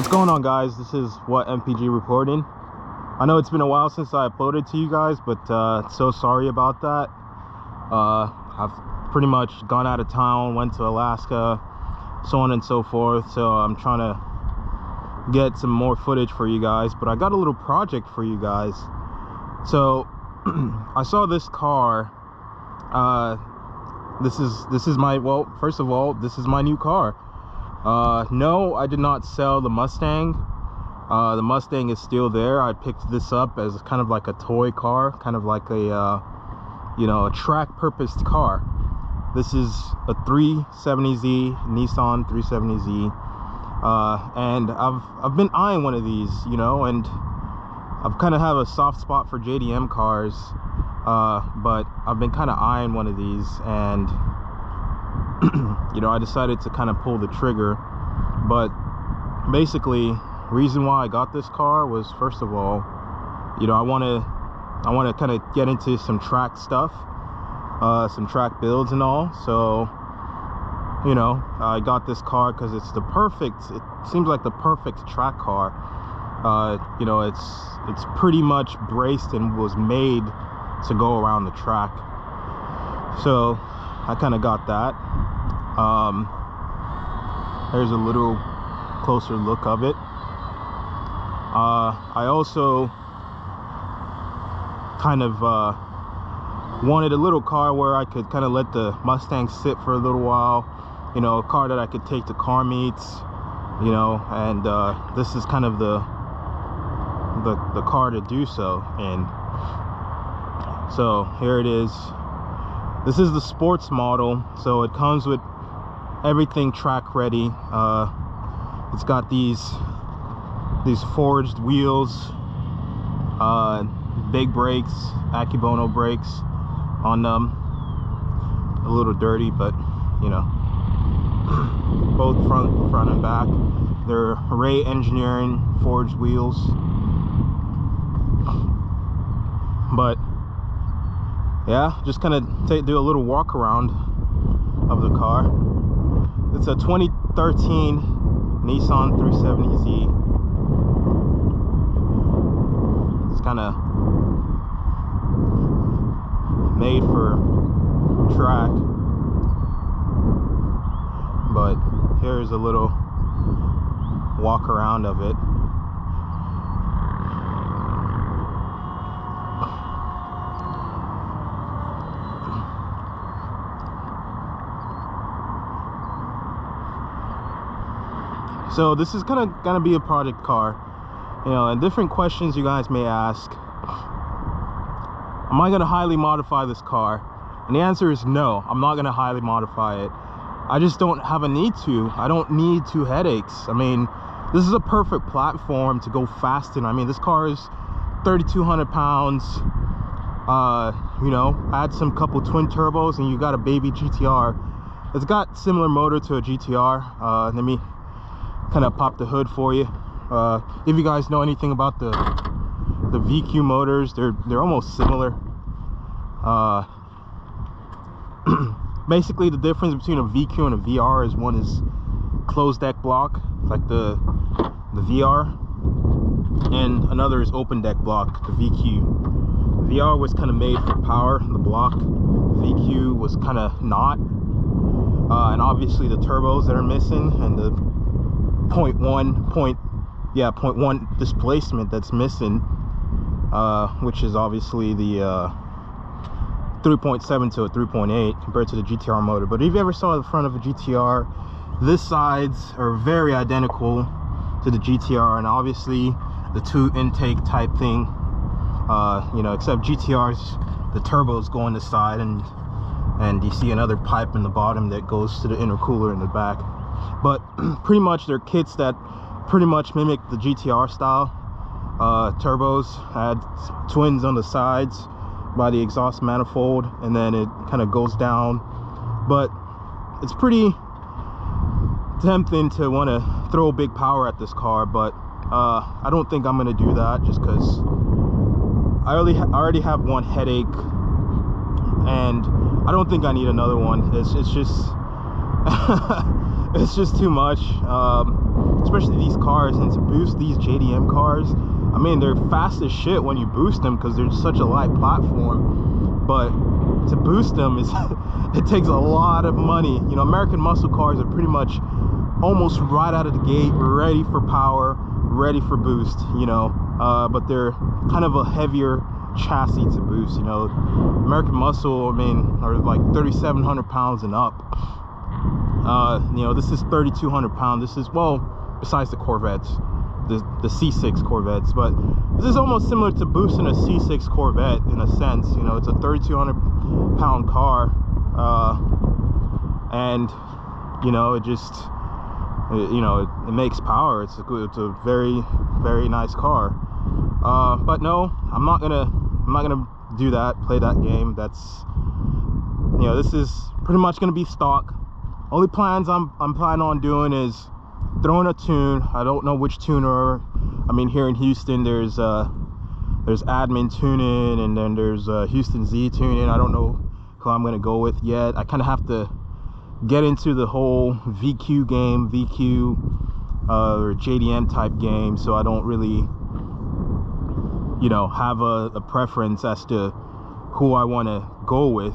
What's going on, guys? This is What MPG reporting. I know it's been a while since I uploaded to you guys, but so sorry about that. I've pretty much gone out of town, went to Alaska, so on and so forth, so I'm trying to get some more footage for you guys. But I got a little project for you guys. So I saw this car. This is my, well, first of all, this is my new car. No, I did not sell the Mustang. The Mustang is still there. I picked this up as kind of like a toy car, kind of like a you know, a track purposed car. This is a 370Z, Nissan 370Z, and I've been eyeing one of these, you know, and I've kind of have a soft spot for JDM cars, but I've been kind of eyeing one of these, and you know, I decided to kind of pull the trigger. But basically, reason why I got this car was, first of all, you know, I want to kind of get into some track stuff, some track builds and all. So, you know, I got this car because it seems like the perfect track car. You know, it's pretty much braced and was made to go around the track. So I kind of got that. Here's a little closer look of it. I also kind of wanted a little car where I could kind of let the Mustang sit for a little while, you know, a car that I could take to car meets, you know, and this is kind of the car to do so. And so here it is. This is the sports model, so it comes with everything track ready. It's got these forged wheels, big brakes, Akebono brakes on them. A little dirty, but you know, both front and back. They're Ray Engineering forged wheels. But yeah, just kind of do a little walk around of the car. It's a 2013 Nissan 370Z. It's kind of made for track, but here's a little walk around of it. So this is kind of gonna be a project car, you know, and different questions you guys may ask. Am I gonna highly modify this car? And the answer is no, I'm not gonna highly modify it. I just don't have a need to. I don't need two headaches. I mean, this is a perfect platform to go fast in. I mean, this car is 3,200 pounds. You know, add some couple twin turbos and you got a baby GTR. It's got similar motor to a GTR. Let me kind of pop the hood for you. If you guys know anything about the VQ motors, they're almost similar. Basically the difference between a VQ and a VR is one is closed deck block, like the VR, and another is open deck block, the VQ. The VR was kind of made for power, the block. VQ was kind of not. And obviously the turbos that are missing, and the 0.1 displacement that's missing, which is obviously the 3.7 to a 3.8 compared to the GTR motor. But if you ever saw the front of a GTR, this sides are very identical to the GTR, and obviously the two intake type thing, you know, except GTRs, the turbos go on the side, and you see another pipe in the bottom that goes to the intercooler in the back. But pretty much they're kits that pretty much mimic the GTR style. Turbos had twins on the sides by the exhaust manifold, and then it kind of goes down. But it's pretty tempting to want to throw big power at this car, but I don't think I'm going to do that, just because I already have one headache, and I don't think I need another one. It's just it's just too much, especially these cars. And to boost these JDM cars, I mean, they're fast as shit when you boost them because they're such a light platform, but to boost them is it takes a lot of money. You know, American muscle cars are pretty much almost right out of the gate ready for power, ready for boost, you know, but they're kind of a heavier chassis to boost. You know, American muscle, I mean, are like 3,700 pounds and up. You know, this is 3,200 pounds. This is, well, besides the Corvettes, the C6 Corvettes, but this is almost similar to boosting a C6 Corvette in a sense. You know, it's a 3,200 pound car, and you know, it just, you know, it makes power. It's a very, very nice car. But no, I'm not gonna do that, play that game. That's, you know, this is pretty much gonna be stock. Only plans I'm planning on doing is throwing a tune. I don't know which tuner. I mean, here in Houston, there's Admin Tuning, and then there's Houston Z Tuning. I don't know who I'm gonna go with yet. I kind of have to get into the whole VQ game, or JDM type game, so I don't really, you know, have a preference as to who I want to go with.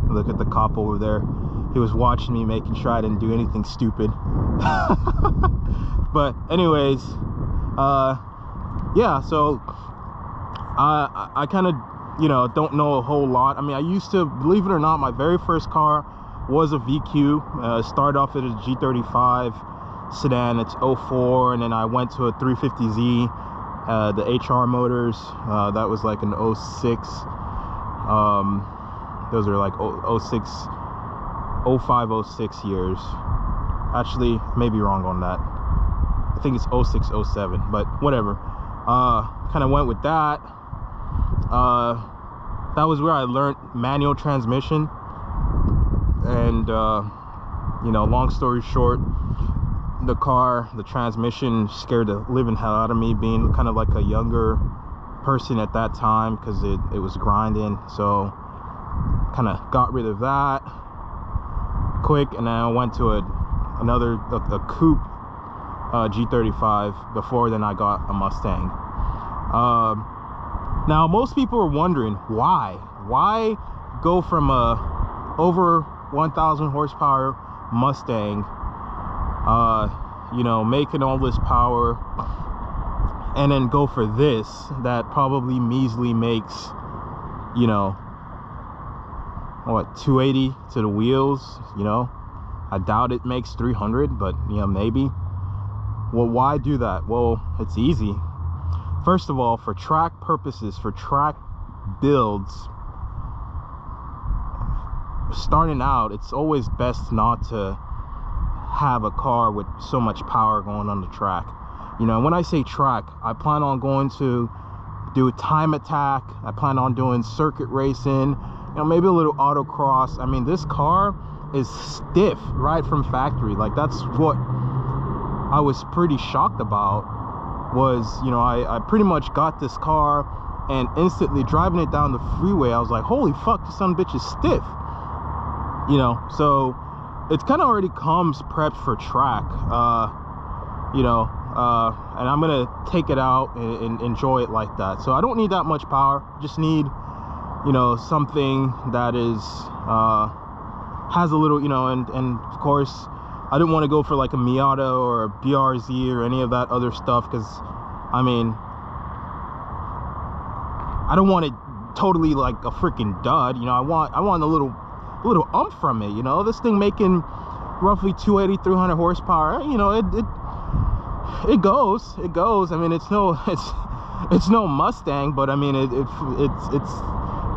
Look at the cop over there. He was watching me, making sure I didn't do anything stupid. But anyways, yeah, so I kind of, you know, don't know a whole lot. I mean, I used to, believe it or not, my very first car was a VQ. Started off at a G35 sedan. It's 04, and then I went to a 350Z, the HR motors. That was like an 06. Those are like 06, 05, 06 years. Actually, maybe wrong on that. I think it's 06, 07, but whatever. Kind of went with that. That was where I learned manual transmission. And you know, long story short, the transmission scared the living hell out of me, being kind of like a younger person at that time, because it was grinding. So kind of got rid of that quick, and then I went to a coupe G35 before then I got a Mustang. Now most people are wondering why go from a over 1,000 horsepower Mustang, you know, making all this power, and then go for this that probably measly makes, you know, what, 280 to the wheels. You know, I doubt it makes 300, but you know, maybe. Well, why do that? Well, it's easy. First of all, for track purposes, for track builds, starting out, it's always best not to have a car with so much power going on the track. You know, when I say track, I plan on going to do time attack. I plan on doing circuit racing, you know, maybe a little autocross. I mean, this car is stiff right from factory. Like, that's what I was pretty shocked about. Was, you know, I pretty much got this car, and instantly driving it down the freeway, I was like, holy fuck, this son of a bitch is stiff. You know, so it kind of already comes prepped for track. You know, and I'm gonna take it out and enjoy it like that. So I don't need that much power. Just need, you know, something that is has a little, you know, and of course I didn't want to go for like a Miata or a BRZ or any of that other stuff, because I mean, I don't want it totally like a freaking dud. You know, I want a little umph from it. You know, this thing making roughly 280, 300 horsepower. You know, it goes. I mean, it's no Mustang, but I mean,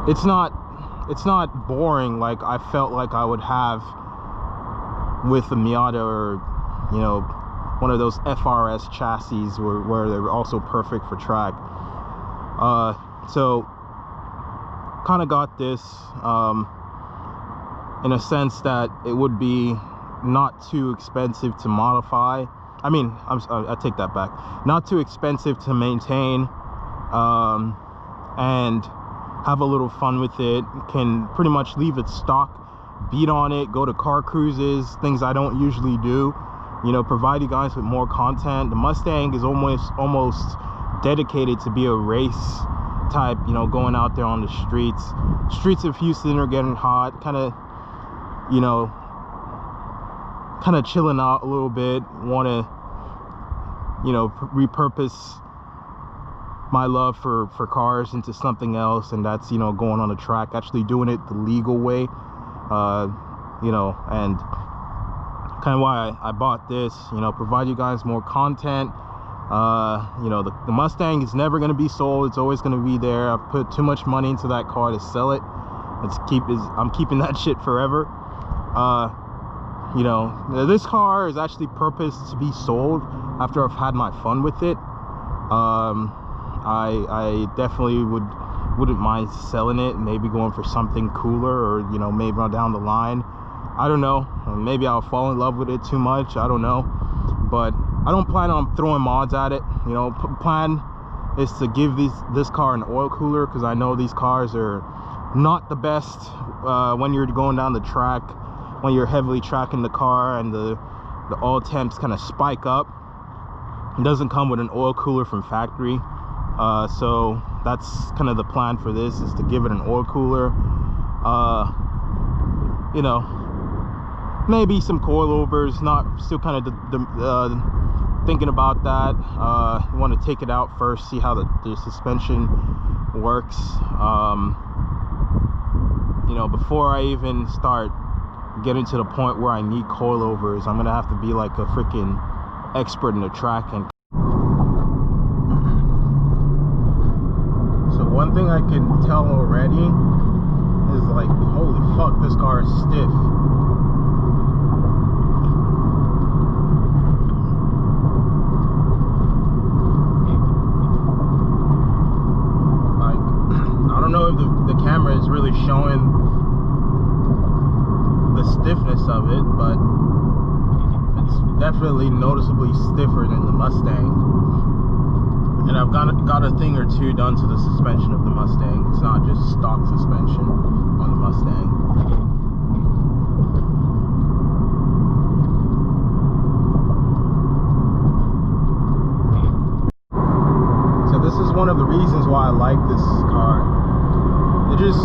it's not boring like I felt like I would have with a Miata, or, you know, one of those FRS chassis where they're also perfect for track. So kind of got this in a sense that it would be not too expensive to modify. I mean, I take that back. Not too expensive to maintain, and have a little fun with it. Can pretty much leave it stock beat on it, go to car cruises, things I don't usually do, you know, provide you guys with more content. The Mustang is almost dedicated to be a race type, you know, going out there on the streets of Houston are getting hot, kind of, you know, kind of chilling out a little bit, want to, you know, repurpose my love for cars into something else, and that's, you know, going on a track, actually doing it the legal way, you know, and kind of why I bought this, you know, provide you guys more content. You know, the Mustang is never going to be sold. It's always going to be there. I've put too much money into that car to sell it. I'm keeping that shit forever. You know, this car is actually purposed to be sold after I've had my fun with it. I definitely wouldn't mind selling it, maybe going for something cooler, or, you know, maybe down the line, I don't know, maybe I'll fall in love with it too much, I don't know. But I don't plan on throwing mods at it, you know. Plan is to give this car an oil cooler, because I know these cars are not the best when you're going down the track, when you're heavily tracking the car and the oil temps kind of spike up. It doesn't come with an oil cooler from factory, so that's kind of the plan for this, is to give it an oil cooler. You know, maybe some coilovers, not still kind of thinking about that. Want to take it out first, see how the suspension works, you know, before I even start getting to the point where I need coilovers. I'm gonna have to be like a freaking expert in the track. And so one thing I can tell already is, like, holy fuck, this car is stiff. Like, I don't know if the camera is really showing the stiffness of it, but it's definitely noticeably stiffer than the Mustang. And I've got a thing or two done to the suspension of the Mustang. It's not just stock suspension on the Mustang. So this is one of the reasons why I like this car. It just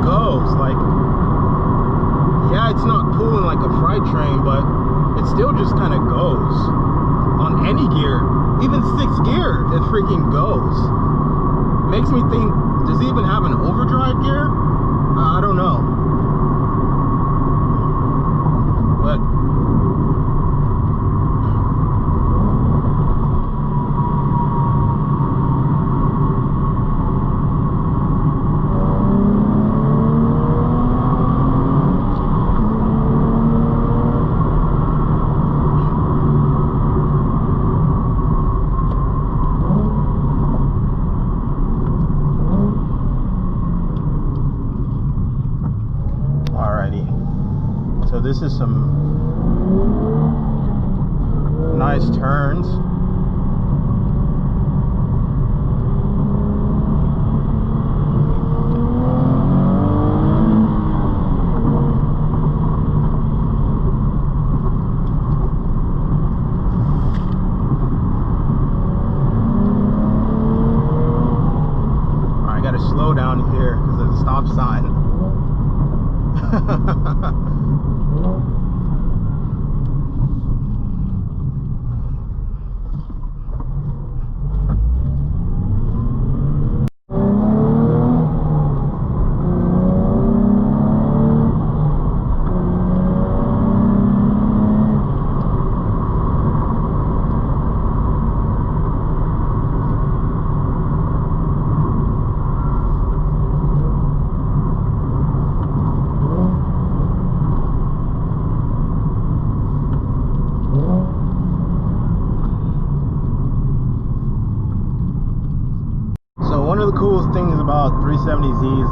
goes, like, yeah, it's not pulling like a freight train, but it still just kind of goes on any gear. Even 6th gear, it freaking goes. Makes me think, does it even have an overdrive gear? I don't know, but this is some nice turns. I gotta slow down here because there's a stop sign. One of the coolest things about 370Zs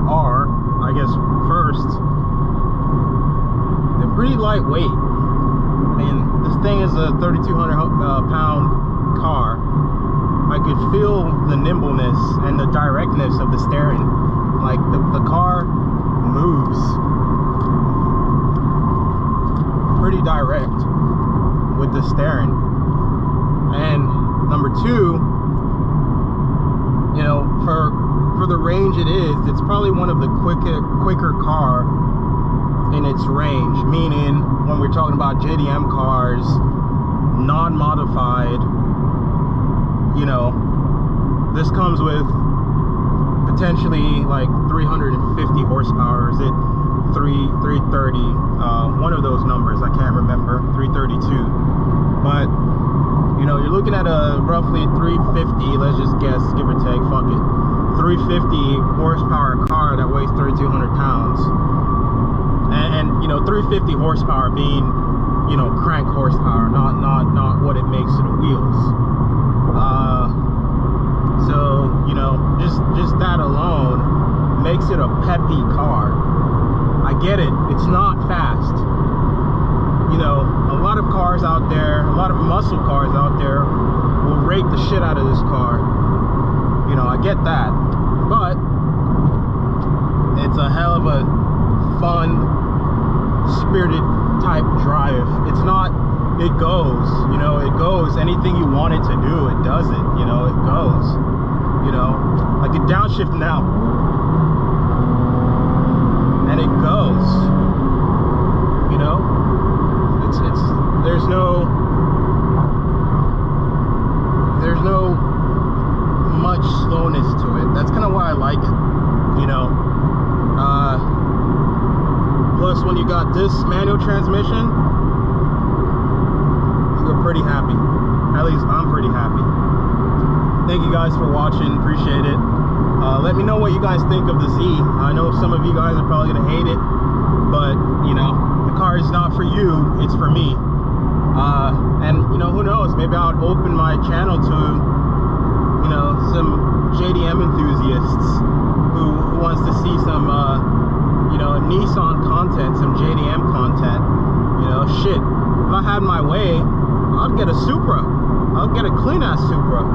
are, I guess, first, they're pretty lightweight. I mean, this thing is a 3,200 pound car. I could feel the nimbleness and the directness of the steering. Like the car moves pretty direct with the steering. And number two, you know, for the range it is, it's probably one of the quicker car in its range. Meaning, when we're talking about JDM cars, non-modified, you know, this comes with potentially like 350 horsepower. Is it 330? One of those numbers, I can't remember. 332. But you know, you're looking at a roughly 350, let's just guess, give or take, fuck it, 350 horsepower car that weighs 3,200 pounds. And you know, 350 horsepower being, you know, crank horsepower, not what it makes to the wheels. So you know, just that alone makes it a peppy car. I get it, it's not fast. You know, a lot of cars out there, a lot of muscle cars out there will rake the shit out of this car. You know, I get that, but it's a hell of a fun, spirited type drive. It's not, it goes, you know, it goes. Anything you want it to do, it does it, you know, it goes. You know, like a downshift now, and it goes, you know. There's no much slowness to it. That's kind of why I like it, you know. Plus, when you got this manual transmission, you're pretty happy. At least I'm pretty happy. Thank you guys for watching, appreciate it. Let me know what you guys think of the Z. I know some of you guys are probably gonna hate it, but you know, the car is not for you, it's for me. And you know, who knows, maybe I would open my channel to, you know, some JDM enthusiasts who wants to see some you know, Nissan content, some JDM content. You know, shit, if I had my way, I'd get a Supra. I'll get a clean ass Supra.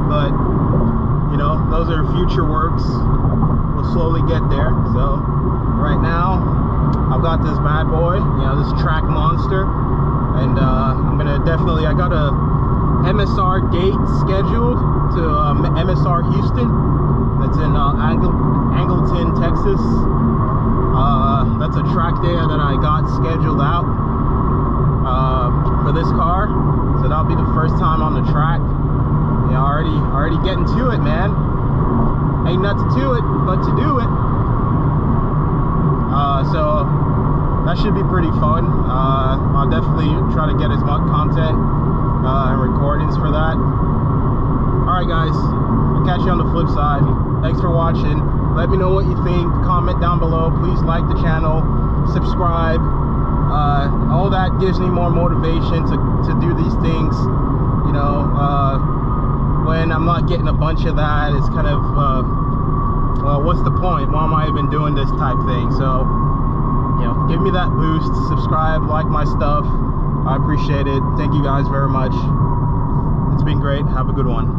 But you know, those are future works. We'll slowly get there. So right now I've got this bad boy, you know, this track monster. And I'm gonna definitely, I got a MSR date scheduled to MSR Houston. That's in Angleton, Texas. That's a track day that I got scheduled out for this car. So that'll be the first time on the track. Yeah, already getting to it, man. Ain't nothing to it but to do it. So that should be pretty fun. I'll definitely try to get as much content and recordings for that. Alright guys, I'll catch you on the flip side. Thanks for watching. Let me know what you think. Comment down below. Please like the channel, subscribe. All that gives me more motivation to do these things. You know, when I'm not getting a bunch of that, it's kind of, well, what's the point? Why am I even doing this type thing? So, you know, give me that boost, subscribe, like my stuff. I appreciate it. Thank you guys very much. It's been great. Have a good one.